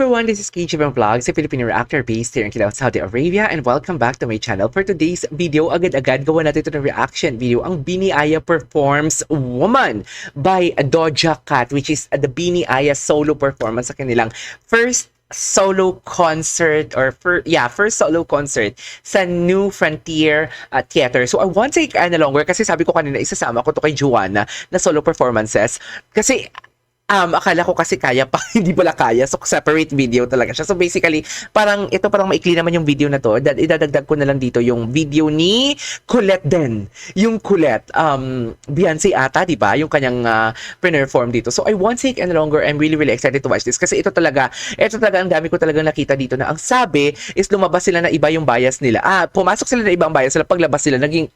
everyone, this is KGM Vlogs, a Filipino reactor based here in Kilaw, Saudi Arabia, and welcome back to my channel. For today's video, agad-agad gawa natin ito ng reaction video, ang Bini Aya Performs Woman by Doja Cat, which is the Bini Aya solo performance sa kanilang first solo concert first solo concert sa New Frontier Theater. So I won't take longer kasi sabi ko kanina isasama ko to kay Joanna na solo performances kasi akala ko kasi kaya pa, hindi pala kaya. So, separate video talaga siya. So, basically, parang maikli naman yung video na to. Idadagdag ko na lang dito yung video ni Colette din. Yung Colette, Beyonce ata, di ba? Yung kanyang perform dito. So, I won't take any longer. I'm really, really excited to watch this. Kasi ito talaga, ang dami ko talagang nakita dito na ang sabi is lumabas sila na iba yung bias nila. Pumasok sila na ibang bias sila. Paglabas sila, naging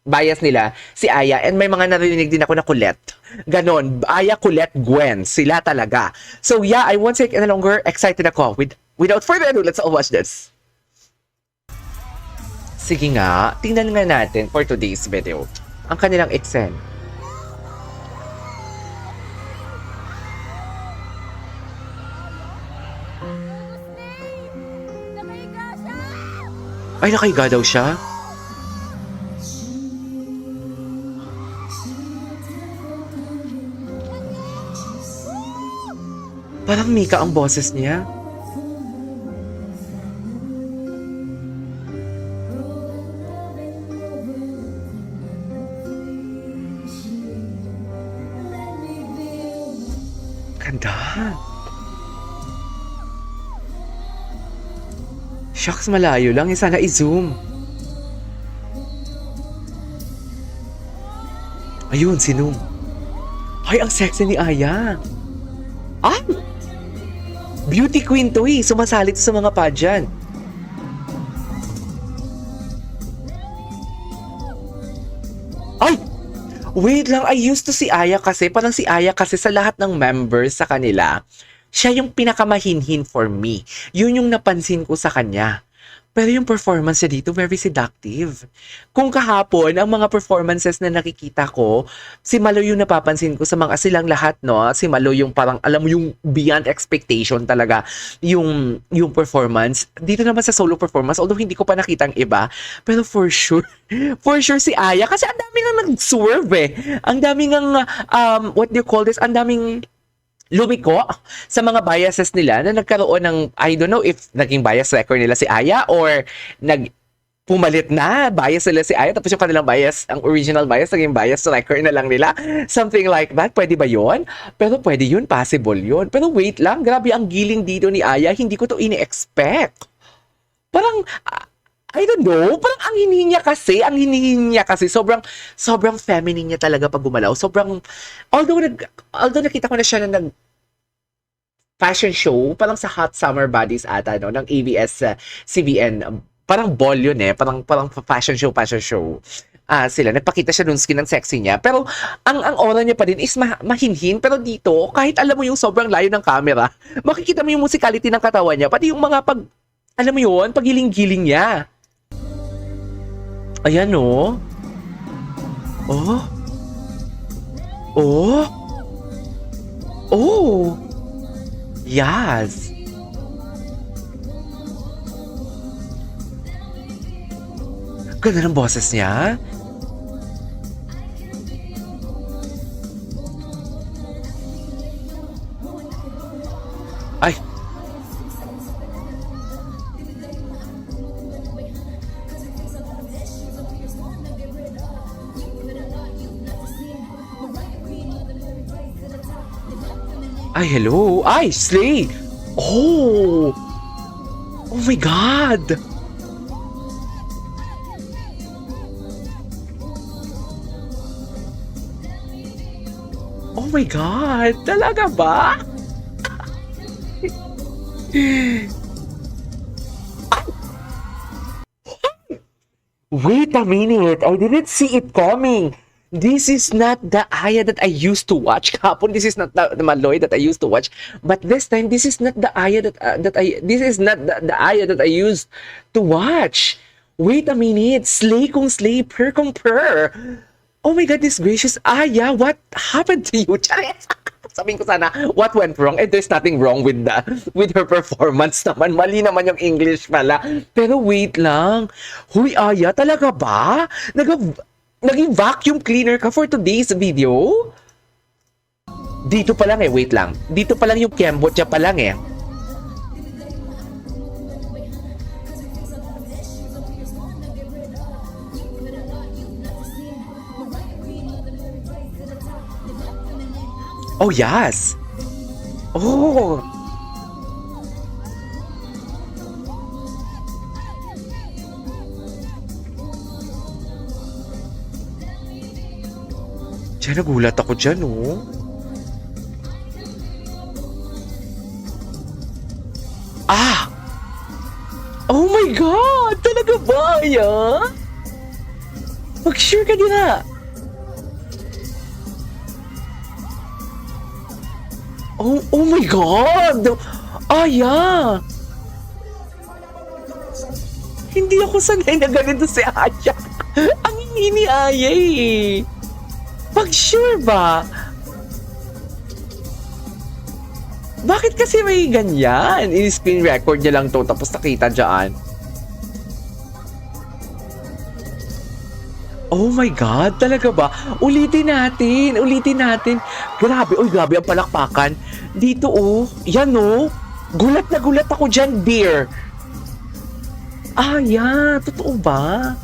bias nila si Aya, and may mga narinig din ako na Colette. Ganon. Aya, Colette, Gwen. Sila talaga. So yeah, I won't take any longer. Excited ako. Without further ado, let's all watch this. Sige nga, tingnan nga natin for today's video ang kanilang exen. Ay, nakahiga daw siya. Parang Mika ang boses niya. Ganda. Shucks, malayo lang. Sana i-zoom. Ayun, sinum. Ay, ang sexy ni Aya. Beauty queen to eh. Sumasali to sa mga pageant. Ay! Wait lang. I used to si Aya kasi. Parang si Aya kasi sa lahat ng members sa kanila, siya yung pinakamahinhin for me. Yun yung napansin ko sa kanya. Pero yung performance niya dito, very seductive. Kung kahapon, ang mga performances na nakikita ko, si Malo yung napapansin ko sa mga silang lahat, no? Si Malo yung parang, alam mo, yung beyond expectation talaga, yung performance. Dito naman sa solo performance, although hindi ko pa nakita ang iba, pero for sure si Aya, kasi ang daming nga nag-swerve eh. Ang daming nga, what do you call this? Ang daming lumiko sa mga biases nila na nagkaroon ng, I don't know if naging bias record nila si Aya or pumalit na bias nila si Aya tapos yung kanilang bias, ang original bias naging bias record na lang nila. Something like that. Pwede ba yun? Pero pwede yun. Possible yun. Pero wait lang. Grabe ang giling dito ni Aya. Hindi ko to ini-expect. Parang I don't know, parang ang hinihin niya kasi, sobrang feminine niya talaga pag gumalaw. Although nakita ko na siya na fashion show, parang sa Hot Summer Bodies ata, no, ng ABS-CBN, parang ball yun eh, parang fashion show. Sila, nagpakita siya dun skin ng sexy niya. Pero, ang aura niya pa din is mahinhin. Pero dito, kahit alam mo yung sobrang layo ng camera, makikita mo yung musicality ng katawan niya, pati yung mga alam mo yun, pagiling-giling niya. Ayan, oh. Oh. Oh. Oh. Yes. Ganda ng boses niya. Ay. Ay, hello. Ay, Slay. Oh. Oh my God. Oh my God. Talaga ba? Wait a minute. I didn't see it coming. This is not the Aya that I used to watch. Kahapon, this is not the Maloy that I used to watch. But this time, this is not the Aya this is not the Aya that I used to watch. Wait a minute. Slay kung slay, per kung per. Oh my goodness gracious, Aya, what happened to you? Charis! Sabihin ko sana, what went wrong? And there's nothing wrong with her performance naman. Mali naman yung English pala. Pero wait lang. Huy, Aya, talaga ba? Naging vacuum cleaner ka for today's video? Dito pa lang wait lang. Dito pa lang yung Cambodia pa lang Oh, yes. Oh. Diyan, nagulat ako dyan, oh. Ah! Oh my God! Talaga ba, Aya? Mag-sure ka nila. Oh my God! Aya! Hindi ako sanay na ganito si Aya. Ang hingi ni Aya eh. Pag-sure ba? Bakit kasi may ganyan? In-screen record niya lang to tapos nakita dyan. Oh my God, talaga ba? Ulitin natin. Grabe, grabe ang palakpakan. Dito yan Gulat na gulat ako dyan, beer. Yeah, totoo ba?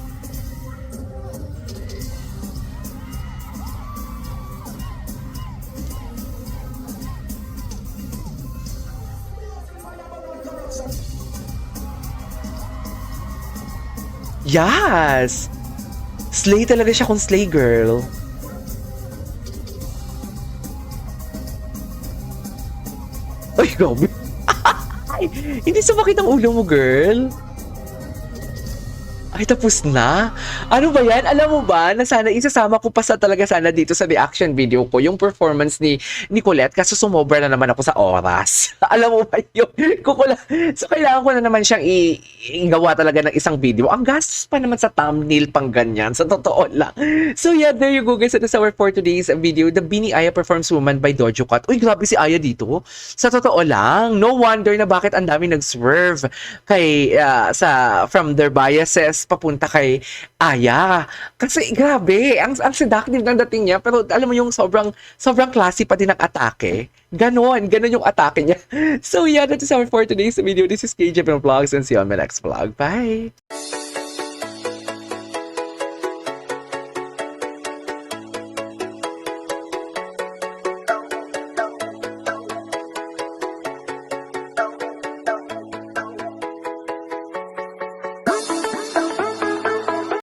Yes! Slay talaga siya kung slay girl. Ay, grabe. Ay, hindi sumakit ang ulo mo, girl. Ay, tapos na? Ano ba yan? Alam mo ba na sana isasama ko pa talaga sana dito sa reaction video ko yung performance ni Colette kasi sumobra na naman ako sa oras. Alam mo ba yun? So, kailangan ko na naman siyang igawa talaga ng isang video. Ang gastos pa naman sa thumbnail pang ganyan. Sa totoo lang. So, yeah, there you go guys. Ito sa our for today's video. The Bini Aya Performs Woman by Dojo Cat. Uy, grabe si Aya dito. Sa totoo lang. No wonder na bakit ang dami nag-swerve kay, from their biases papunta kay Aya. Kasi grabe, ang seductive ng dating niya, pero alam mo yung sobrang classy pa din ang atake. Ganon yung atake niya. So yeah, that is our for today's video. This is KJ Vlogs and see you on my next vlog. Bye!